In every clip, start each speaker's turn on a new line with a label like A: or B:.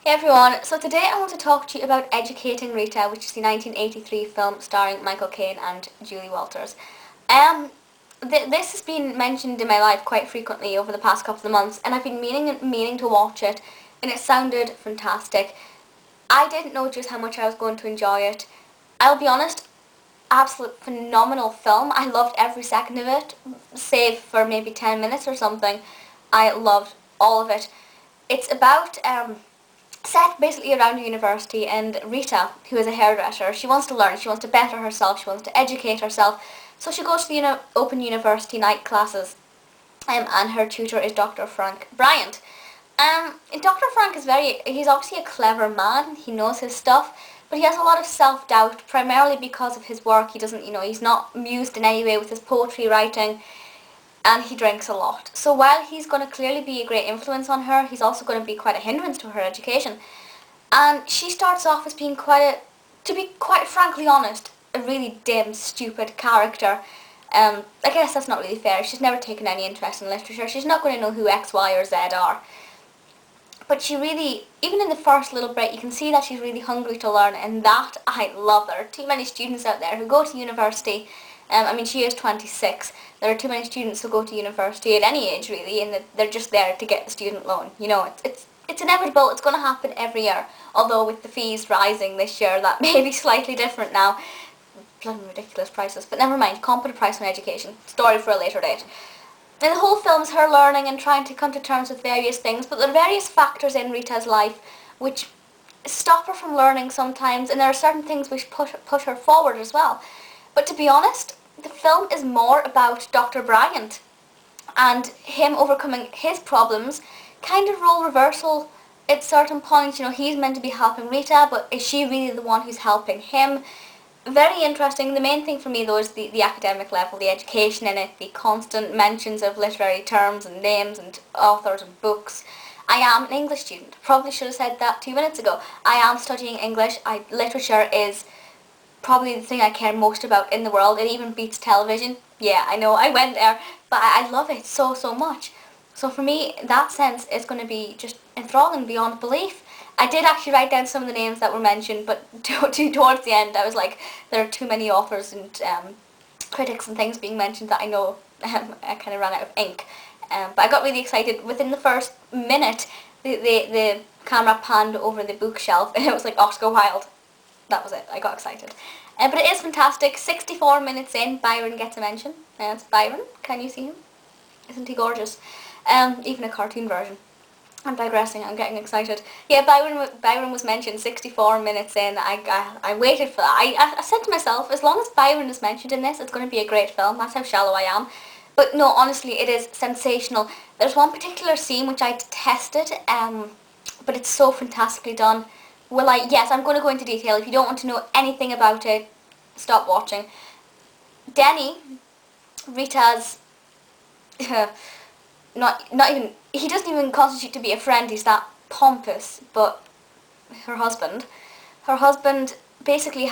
A: Hey everyone, so today I want to talk to you about Educating Rita, which is the 1983 film starring Michael Caine and Julie Walters. Um, this has been mentioned in my life quite frequently over the past couple of months, and I've been meaning to watch it, and it sounded fantastic. I didn't know just how much I was going to enjoy it. I'll be honest, absolute phenomenal film. I loved every second of it, save for maybe 10 minutes or something. I loved all of it. It's about set basically around a university, and Rita, who is a hairdresser, she wants to learn, she wants to better herself, she wants to educate herself, so she goes to the open university night classes, and her tutor is Dr. Frank Bryant. Dr. Frank is he's obviously a clever man, he knows his stuff, but he has a lot of self-doubt, primarily because of his work. He doesn't, he's not mused in any way with his poetry writing, and he drinks a lot. So while he's going to clearly be a great influence on her, he's also going to be quite a hindrance to her education. And she starts off as being to be quite frankly honest, a really dim, stupid character. I guess that's not really fair. She's never taken any interest in literature. She's not going to know who X, Y, or Z are. But she really, even in the first little bit, you can see that she's really hungry to learn, and that I love. There are too many students out there who go to university. She is 26. There are too many students who go to university at any age, really, and they're just there to get the student loan. It's inevitable. It's going to happen every year. Although with the fees rising this year, that may be slightly different now. Bloody ridiculous prices. But never mind. Can't put a price on education. Story for a later date. And the whole film is her learning and trying to come to terms with various things, but there are various factors in Rita's life which stop her from learning sometimes, and there are certain things which push her forward as well. But to be honest, the film is more about Dr. Bryant and him overcoming his problems, kind of role reversal at certain points. He's meant to be helping Rita, but is she really the one who's helping him? Very interesting. The main thing for me though is the academic level, the education in it, the constant mentions of literary terms and names and authors and books. I am an English student. Probably should have said that 2 minutes ago. I am studying English. Literature is probably the thing I care most about in the world. It even beats television. Yeah, I know, I went there, but I love it so, so much. So for me, that sense is going to be just enthralling beyond belief. I did actually write down some of the names that were mentioned, but towards the end I was like, there are too many authors and critics and things being mentioned that I know I kind of ran out of ink. But I got really excited. Within the first minute, the camera panned over the bookshelf and it was like Oscar Wilde. That was it. I got excited. But it is fantastic. 64 minutes in, Byron gets a mention. It's Byron. Can you see him? Isn't he gorgeous? Even a cartoon version. I'm digressing. I'm getting excited. Yeah, Byron was mentioned 64 minutes in. I waited for that. I said to myself, as long as Byron is mentioned in this, it's going to be a great film. That's how shallow I am. But no, honestly, it is sensational. There's one particular scene which I detested, but it's so fantastically done. Yes, I'm going to go into detail. If you don't want to know anything about it, stop watching. Denny, Rita's not even, he doesn't even constitute to be a friend. He's that pompous. But her husband basically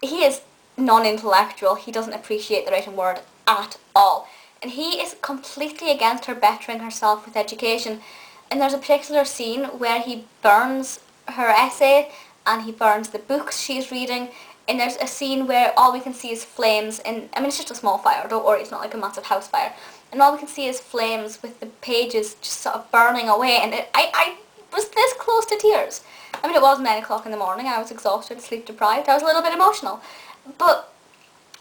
A: he is non-intellectual. He doesn't appreciate the written word at all, and he is completely against her bettering herself with education. And there's a particular scene where he burns her essay and he burns the books she's reading, and there's a scene where all we can see is flames, and it's just a small fire, don't worry, it's not like a massive house fire, and all we can see is flames with the pages just sort of burning away, and I was this close to tears. It was 9 o'clock in the morning, I was exhausted, sleep deprived, I was a little bit emotional, but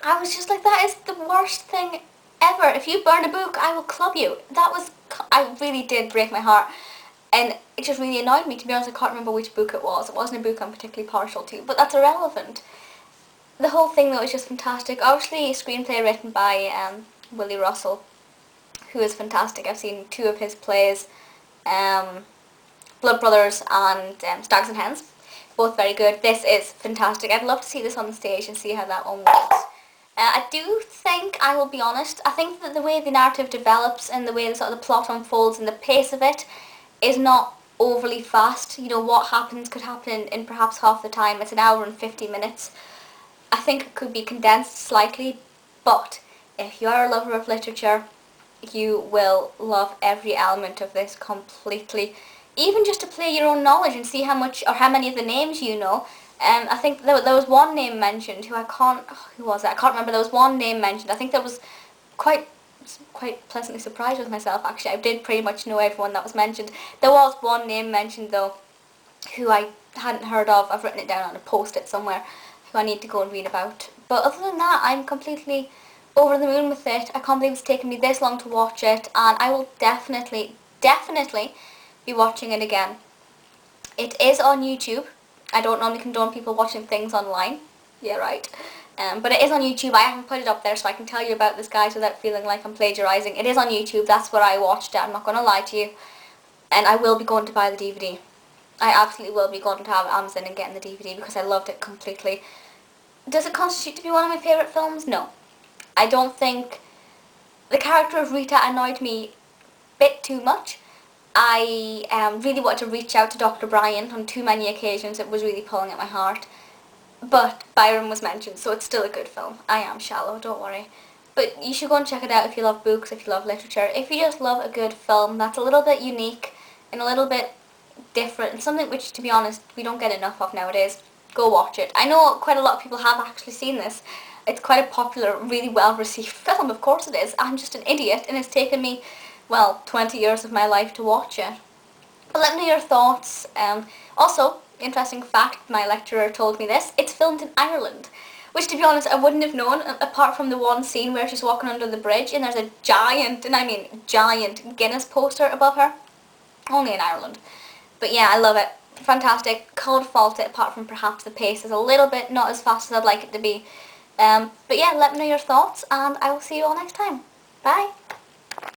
A: I was just like, that is the worst thing ever. If you burn a book, I will club you. I really did break my heart. And it just really annoyed me. To be honest, I can't remember which book it was. It wasn't a book I'm particularly partial to, but that's irrelevant. The whole thing, though, is just fantastic. Obviously, a screenplay written by Willy Russell, who is fantastic. I've seen 2 of his plays, Blood Brothers and Stags and Hens. Both very good. This is fantastic. I'd love to see this on the stage and see how that one works. I do think, I will be honest, I think that the way the narrative develops and the way the plot unfolds and the pace of it is not overly fast. What happens could happen in perhaps half the time. It's an hour and 50 minutes. I think it could be condensed slightly, but if you are a lover of literature, you will love every element of this completely. even just to play your own knowledge and see how much or how many of the names you know. I think there was one name mentioned who I can't, who was it? I can't remember. There was one name mentioned. I think that was quite pleasantly surprised with myself, actually. I did pretty much know everyone that was mentioned. There was one name mentioned, though, who I hadn't heard of. I've written it down on a post-it somewhere, who I need to go and read about. But other than that, I'm completely over the moon with it. I can't believe it's taken me this long to watch it, and I will definitely be watching it again. It is on YouTube. I don't normally condone people watching things online. Yeah, right. But it is on YouTube. I haven't put it up there so I can tell you about this, guys, without feeling like I'm plagiarising. It is on YouTube. That's where I watched it. I'm not going to lie to you. And I will be going to buy the DVD. I absolutely will be going to have Amazon and getting the DVD because I loved it completely. Does it constitute to be one of my favourite films? No. I don't think... The character of Rita annoyed me a bit too much. I really wanted to reach out to Dr. Bryant on too many occasions. It was really pulling at my heart. But Byron was mentioned, so it's still a good film. I am shallow, don't worry. But you should go and check it out if you love books, if you love literature. If you just love a good film that's a little bit unique and a little bit different, and something which, to be honest, we don't get enough of nowadays, go watch it. I know quite a lot of people have actually seen this. It's quite a popular, really well-received film, of course it is. I'm just an idiot, and it's taken me, well, 20 years of my life to watch it. But let me know your thoughts. Also, interesting fact, my lecturer told me this, it's filmed in Ireland. Which, to be honest, I wouldn't have known, apart from the one scene where she's walking under the bridge and there's a giant, and I mean giant, Guinness poster above her. Only in Ireland. But yeah, I love it. Fantastic. Can't fault it, apart from perhaps the pace is a little bit not as fast as I'd like it to be. But yeah, let me know your thoughts, and I will see you all next time. Bye!